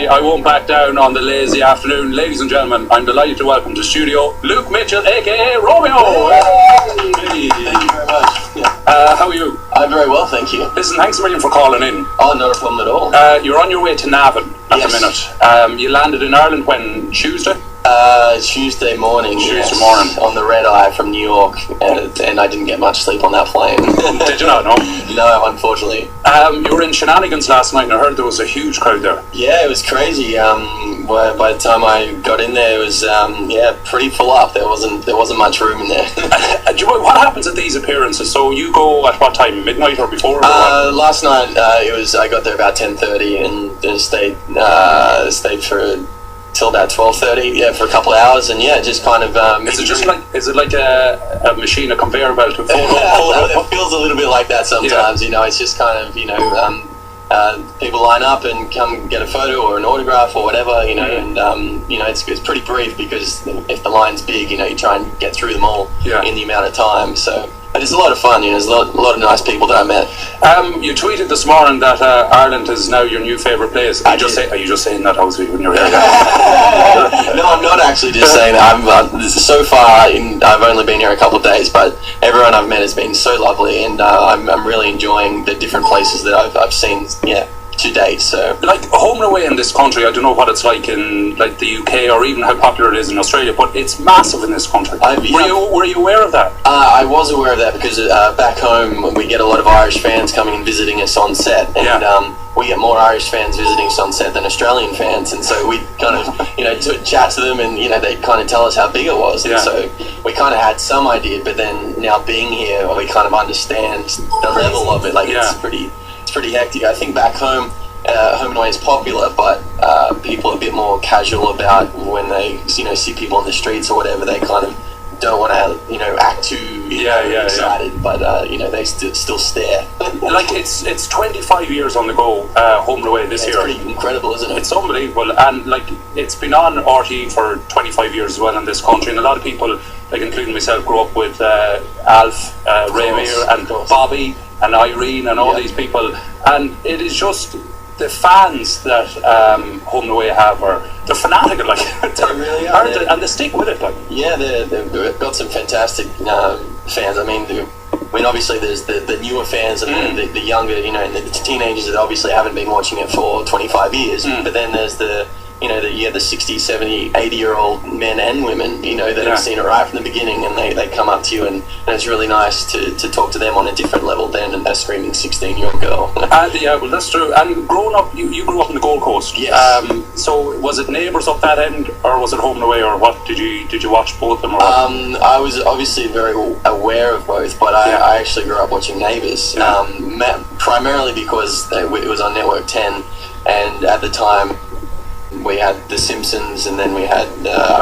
I won't back down on the lazy afternoon. Ladies and gentlemen, I'm delighted to welcome to studio Luke Mitchell, aka Romeo. Hey. Thank you very much. Yeah. How are you? I'm very well, thank you. Listen, thanks a million for calling in. Oh, not a problem at all. You're on your way to Navan at the minute. You landed in Ireland when? Tuesday? Tuesday morning. Tuesday morning. On the red eye from New York, and I didn't get much sleep on that plane. Did you not? No? No, unfortunately. You were in Shenanigans last night, and I heard there was a huge crowd there. Yeah, it was crazy. By the time I got in there, it was pretty full up. There wasn't much room in there. What happens at these appearances? So you go at what time? Midnight or before? Last night I got there about 10:30 and then stayed for till about 12:30, for a couple of hours, and just kind of. Is it like a machine, a conveyor belt? It feels a little bit like that sometimes. Yeah. It's just kind of people line up and come get a photo or an autograph or whatever, and it's pretty brief because if the line's big, you try and get through them all in the amount of time. So. But it's a lot of fun, there's a lot of nice people that I met. You tweeted this morning that Ireland is now your new favourite place. Are you just saying that obviously when you're here? No, I'm not actually just saying that. So far, I've only been here a couple of days, but everyone I've met has been so lovely, and I'm really enjoying the different places that I've seen, to date. So like home and away in this country, I don't know what it's like in like the UK or even how popular it is in Australia, but it's massive in this country. Were you aware of that? I was aware of that because back home we get a lot of Irish fans coming and visiting us on set, and we get more Irish fans visiting us on set than Australian fans, and so we kind of to chat to them, and they kind of tell us how big it was, and so we kind of had some idea, but then now being here, we kind of understand the level of it. Like it's pretty hectic. I think back home, home and away is popular, but people are a bit more casual about when they see people on the streets or whatever. They kind of don't want to act too excited, but they still stare. Like it's 25 years on the go, home and away this year. It's pretty incredible, isn't it? It's unbelievable, and like it's been on RTE for 25 years as well in this country, and a lot of people, like including myself, grew up with Alf, Raymir, and Bobby, and Irene, and all these people, and it is just the fans that home and away have they're fanatical, like they really are, and they stick with it, like they've got some fantastic fans. I mean, obviously there's the newer fans and the younger, and the teenagers that obviously haven't been watching it for 25 years. But then there's the 60, 70, 80-year-old men and women, that have seen it right from the beginning, and they come up to you, and it's really nice to talk to them on a different level than a screaming 16-year-old girl. Well, that's true. And growing up, you grew up on the Gold Coast. Yes. So was it Neighbours up that end, or was it home and away, or what? Did you watch both of them? Or I was obviously very aware of both, but I actually grew up watching Neighbours, primarily because it was on Network 10, and at the time we had The Simpsons, and then we had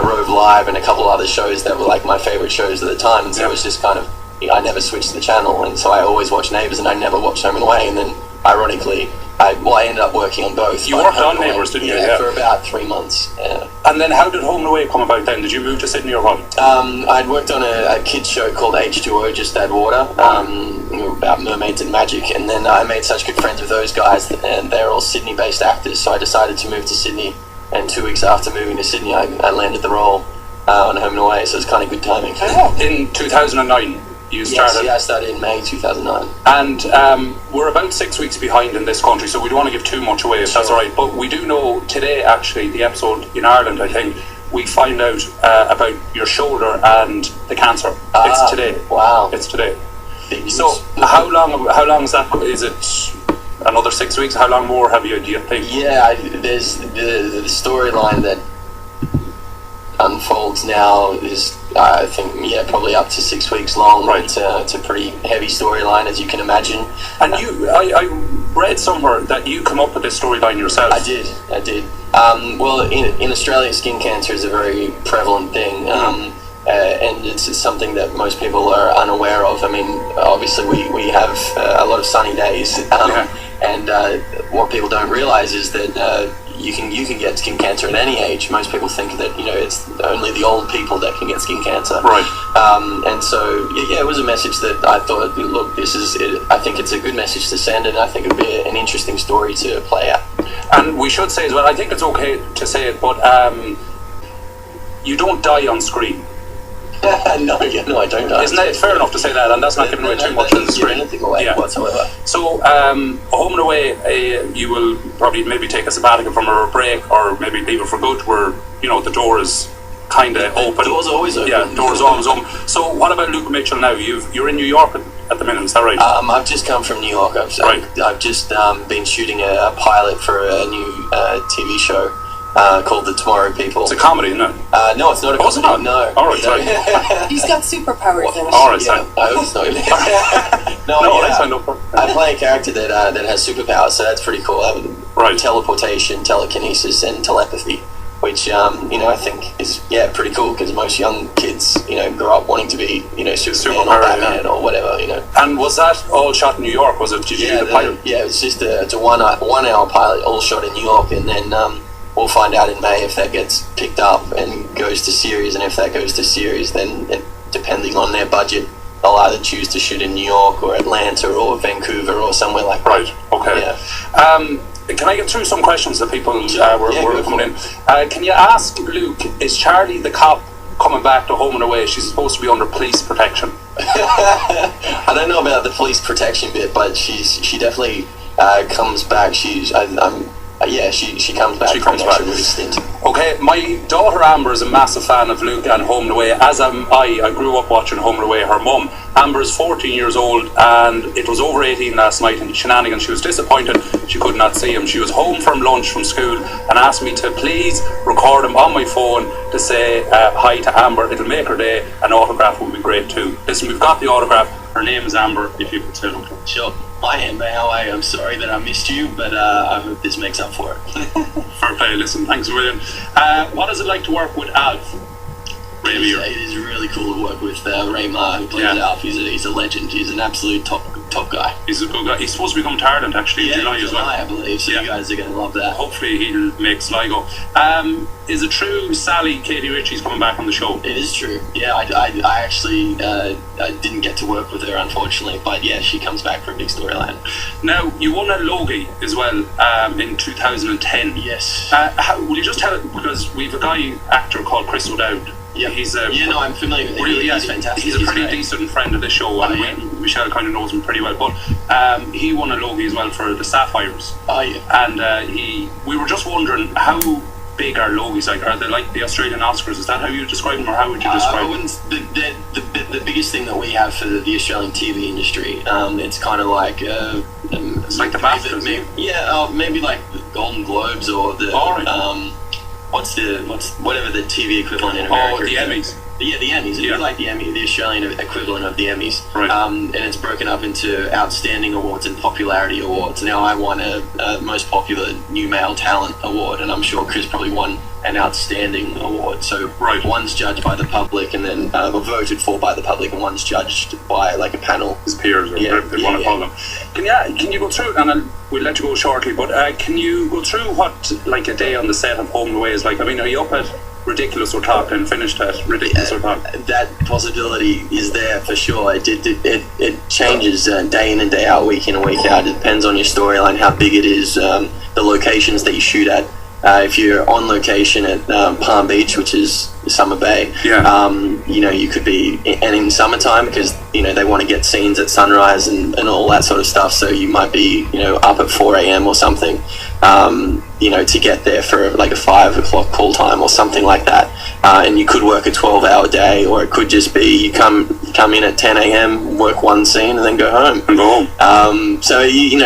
Rove Live and a couple other shows that were like my favourite shows at the time, and so it was just kind of, I never switched the channel, and so I always watched Neighbours and I never watched Home and Away, and then ironically I ended up working on both. You worked on Neighbours, didn't you? Yeah, for about 3 months. And then how did Home and Away come about then? Did you move to Sydney or what? I'd worked on a kids show called H2O, Just Add Water, about mermaids and magic, and then I made such good friends with those guys, and they're all Sydney-based actors, so I decided to move to Sydney, and 2 weeks after moving to Sydney I landed the role on Home and Away, so it's kind of good timing. In 2009 you started? Yes, I started in May 2009. And we're about 6 weeks behind in this country, so we don't want to give too much away if that's all right, but we do know today, actually, the episode in Ireland, I think, we find out about your shoulder and the cancer. It's today. Wow. It's today. Big news. So how long is that? Is it another 6 weeks? How long more do you think? Yeah, there's the storyline that unfolds now is, I think, probably up to 6 weeks long. Right. It's a pretty heavy storyline, as you can imagine. And I read somewhere that you come up with this storyline yourself. I did. Well, in Australia, skin cancer is a very prevalent thing. And it's something that most people are unaware of. I mean, obviously we have a lot of sunny days, and what people don't realize is that you can get skin cancer at any age. Most people think that it's only the old people that can get skin cancer. Right. And so it was a message that I thought, look, this is. I think it's a good message to send, and I think it'd be an interesting story to play out. And we should say as well, I think it's okay to say it, but you don't die on screen. No, I don't die. Isn't it fair enough to say that? And that's not giving away too much on the screen. Anything away whatsoever. So, home and away, you will probably maybe take a sabbatical from a break, or maybe leave it for good, where the door is kind of open. Door's always open. Yeah, door's always open. So, what about Luke Mitchell now? You're in New York at the minute, is that right? I've just come from New York. I've just been shooting a pilot for a new TV show called The Tomorrow People. It's a comedy, isn't it? No, it's not a comedy. Oh, is it not? No. All right, sorry. He's got superpowers in it. All right, yeah, I hope it's not. I signed up for. I play a character that has superpowers, so that's pretty cool. I have teleportation, telekinesis, and telepathy, which I think is pretty cool, because most young kids grow up wanting to be Superman or Batman or whatever. And was that all shot in New York? Was it? Did you do the pilot? Yeah, it's just it's a 1 hour pilot, all shot in New York, and then we'll find out in May if that gets picked up and goes to series, and if that goes to series, then depending on their budget, they'll either choose to shoot in New York or Atlanta or Vancouver or somewhere like that. Right. Okay. Yeah. Can I get through some questions that people were coming in? Can you ask Luke, is Charlie the cop coming back to Home and Away? She's supposed to be under police protection. I don't know about the police protection bit, but she definitely comes back. She comes back. She comes back. Stint. Okay, my daughter Amber is a massive fan of Luke and Home and Away, as am I. I grew up watching Home and Away. Her mum, Amber, is 14 years old, and it was over 18 last night in Shenanigans. She was disappointed she could not see him. She was home from lunch from school and asked me to please record him on my phone to say hi to Amber. It'll make her day. An autograph would be great too. Listen, we've got the autograph. Her name is Amber, if you could say hello. Sure. Hi Amber, how are you? I'm sorry that I missed you, but I hope this makes up for it. Fair play, listen, thanks a million. What is it like to work with Alf? It is really cool to work with Ray Ma, who plays Alf. He's a legend. He's an absolute top guy. He's a good guy. He's supposed to become Ireland actually in July as well. I believe. So you guys are going to love that. Hopefully he'll make Sligo. Is it true Sally Katie Ritchie's coming back on the show? It is true. Yeah, I actually I didn't get to work with her, unfortunately, but yeah, she comes back for a big storyline. Now, you won a Logie as well in 2010. Yes. Will you just tell it, because we've a actor called Chris O'Dowd. Yeah, I'm familiar with him. Really, he's fantastic. He's a pretty decent friend of the show, and Michelle kind of knows him pretty well. But he won a Logie as well for the Sapphires. Oh yeah. And we were just wondering, how big are Logies? Like, are they like the Australian Oscars? Is that how you describe them, or how would you describe them? The biggest thing that we have for the Australian TV industry, it's kind of like it's like the BAFTAs. Maybe like the Golden Globes or the whatever the TV equivalent in America. Oh, the Emmys. Yeah, the Emmys. It's like the Emmy, the Australian equivalent of the Emmys. Right. And it's broken up into outstanding awards and popularity awards. Now I won a most popular new male talent award, and I'm sure Chris probably won an outstanding award. So one's judged by the public, and then voted for by the public, and one's judged by like a panel. His peers, or whatever they want to call them. Can you go through, and we'll let you go shortly, but can you go through what like a day on the set of Home and Away is like? I mean, are you up at Ridiculous O'Talk and finished at Ridiculous O'Talk? That possibility is there for sure. It changes day in and day out, week in and week out. It depends on your storyline, how big it is, the locations that you shoot at. If you're on location at Palm Beach, which is Summer Bay, you could be, and in summertime, because they want to get scenes at sunrise and all that sort of stuff, so you might be up at 4 a.m. or something, to get there for like a 5 o'clock call time or something like that, and you could work a 12-hour day, or it could just be you come in at 10 a.m., work one scene, and then go home. So you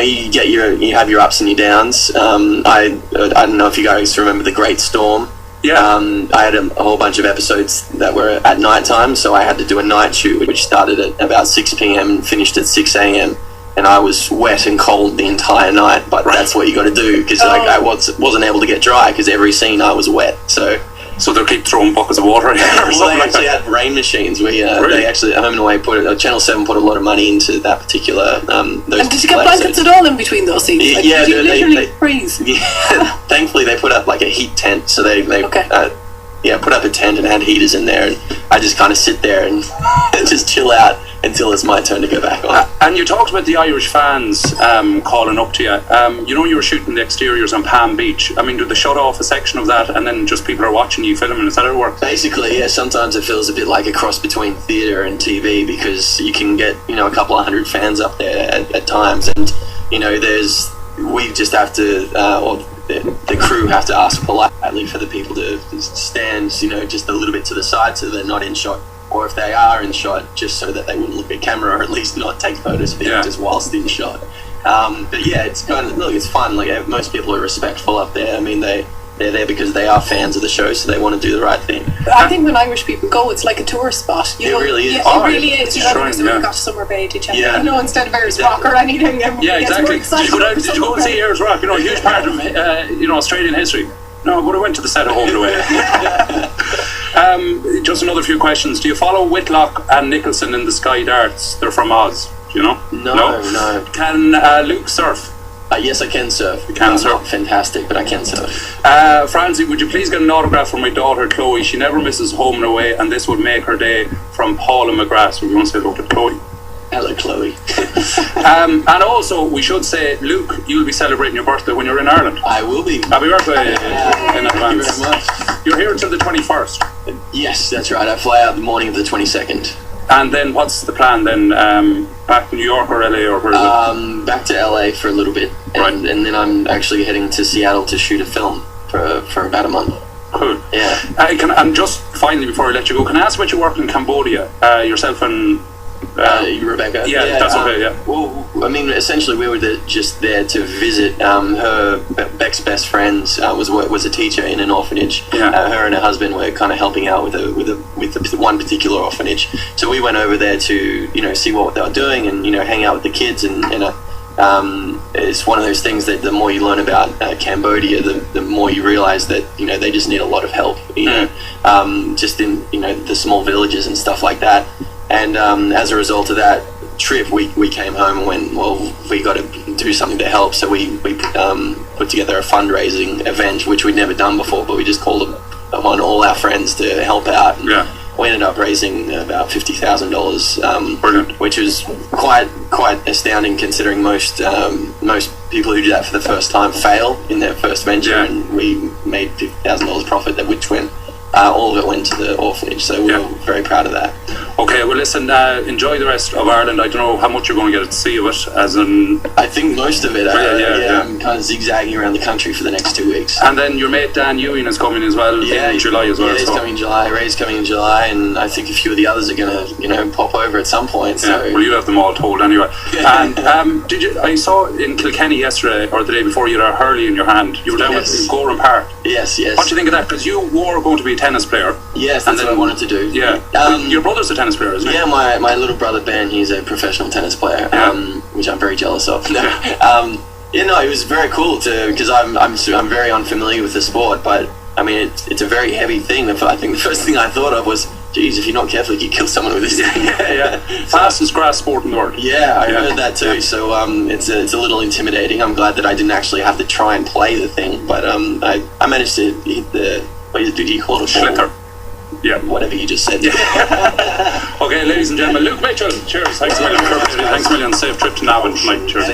have your ups and your downs. I don't know if you guys remember The Great Storm. I had a whole bunch of episodes that were at night time, so I had to do a night shoot, which started at about 6 p.m. and finished at 6 a.m. And I was wet and cold the entire night, but that's what you got to do, because I wasn't able to get dry, because every scene I was wet. So they'll keep throwing buckets of water in there or something. They actually had rain machines. They actually, Home and Away Channel 7 put a lot of money into that particular. And did you get blankets at all in between those scenes? Did you literally freeze? Yeah, thankfully they put up like a heat tent, so they put up a tent and had heaters in there, and I just kind of sit there and just chill out until it's my turn to go back on. And you talked about the Irish fans calling up to you. You were shooting the exteriors on Palm Beach. I mean, do they shut off a section of that and then just people are watching you filming? Is that how it works? Basically, yeah. Sometimes it feels a bit like a cross between theatre and TV, because you can get, a couple of hundred fans up there at times, and we just have to, or the crew have to ask politely for the people to stand, just a little bit to the side so they're not in shot. Or if they are in shot, just so that they wouldn't look at camera, or at least not take photos of it just whilst in shot. But yeah, it's it's fun. Like, most people are respectful up there. I mean, they're there because they are fans of the show, so they want to do the right thing. I think when Irish people go, it's like a tourist spot. It really is. Yeah, it really is. We got to Summer Bay to check it out. Instead of Ayers Rock or anything. Yeah, exactly. Did you go and see Ayers Rock? A huge part of Australian history. No, but I went to the set of Home and Away. Just another few questions. Do you follow Whitlock and Nicholson in the Sky Darts? They're from Oz. Do you know? No. Can Luke surf? Yes, I can surf. You can surf? Not fantastic, but I can surf. Francie, would you please get an autograph from my daughter Chloe? She never misses Home and Away, and this would make her day, from Paula McGrath. So we want to say hello to Chloe. Hello, Chloe. And also, we should say, Luke, you'll be celebrating your birthday when you're in Ireland. I will be. Happy birthday in advance. Thank you very much. You're here until the 21st. Yes, that's right. I fly out the morning of the 22nd. And then what's the plan then? Back to New York or LA, or where is it? Back to LA for a little bit, and then I'm actually heading to Seattle to shoot a film for about a month. Cool. Yeah. And just finally, before I let you go, can I ask about your work in Cambodia? Yourself and Rebecca. Yeah, that's okay. Yeah. Well, I mean, essentially, we were just there to visit. Her Beck's best friend was a teacher in an orphanage. Yeah. Her and her husband were kind of helping out with one particular orphanage. So we went over there to see what they were doing and hang out with the kids, and it's one of those things that the more you learn about Cambodia, the more you realize that they just need a lot of help. Just in the small villages and stuff like that. And as a result of that trip, we came home and went, well, we got to do something to help. So we put together a fundraising event, which we'd never done before, but we just called upon all our friends to help out. And we ended up raising about $50,000, which was quite astounding, considering most people who do that for the first time fail in their first venture. And we made $50,000 profit, which went. All of it went to the orphanage, so we were very proud of that. Okay, well listen, enjoy the rest of Ireland. I don't know how much you're going to get to see of it, I think most of it. I'm kind of zigzagging around the country for the next 2 weeks. And then your mate Dan Ewing is coming as well in July as well. Yeah, he's coming in July. Ray's coming in July, and I think a few of the others are going to pop over at some point. So. Well, you have them all told anyway. And I saw in Kilkenny yesterday, or the day before, you had a hurley in your hand. You were down with Goran Park. Yes. What do you think of that? Because you were going to be a tennis player. Yes, that's what I wanted to do. Yeah. Your brother's a tennis player, isn't he? Yeah, my little brother Ben, he's a professional tennis player, which I'm very jealous of. It was very cool because I'm very unfamiliar with the sport, but I mean it's a very heavy thing. I think the first thing I thought of was, geez, if you're not careful, you could kill someone with this thing. Fastest grass sport in the world. Yeah, I heard that too. So it's a little intimidating. I'm glad that I didn't actually have to try and play the thing, but I managed to hit the. What do you call it? Schlitter. Yeah. Whatever you just said. Okay, ladies and gentlemen, Luke Mitchell. Cheers. Thanks a million. Safe trip to Navan tonight. Cheers.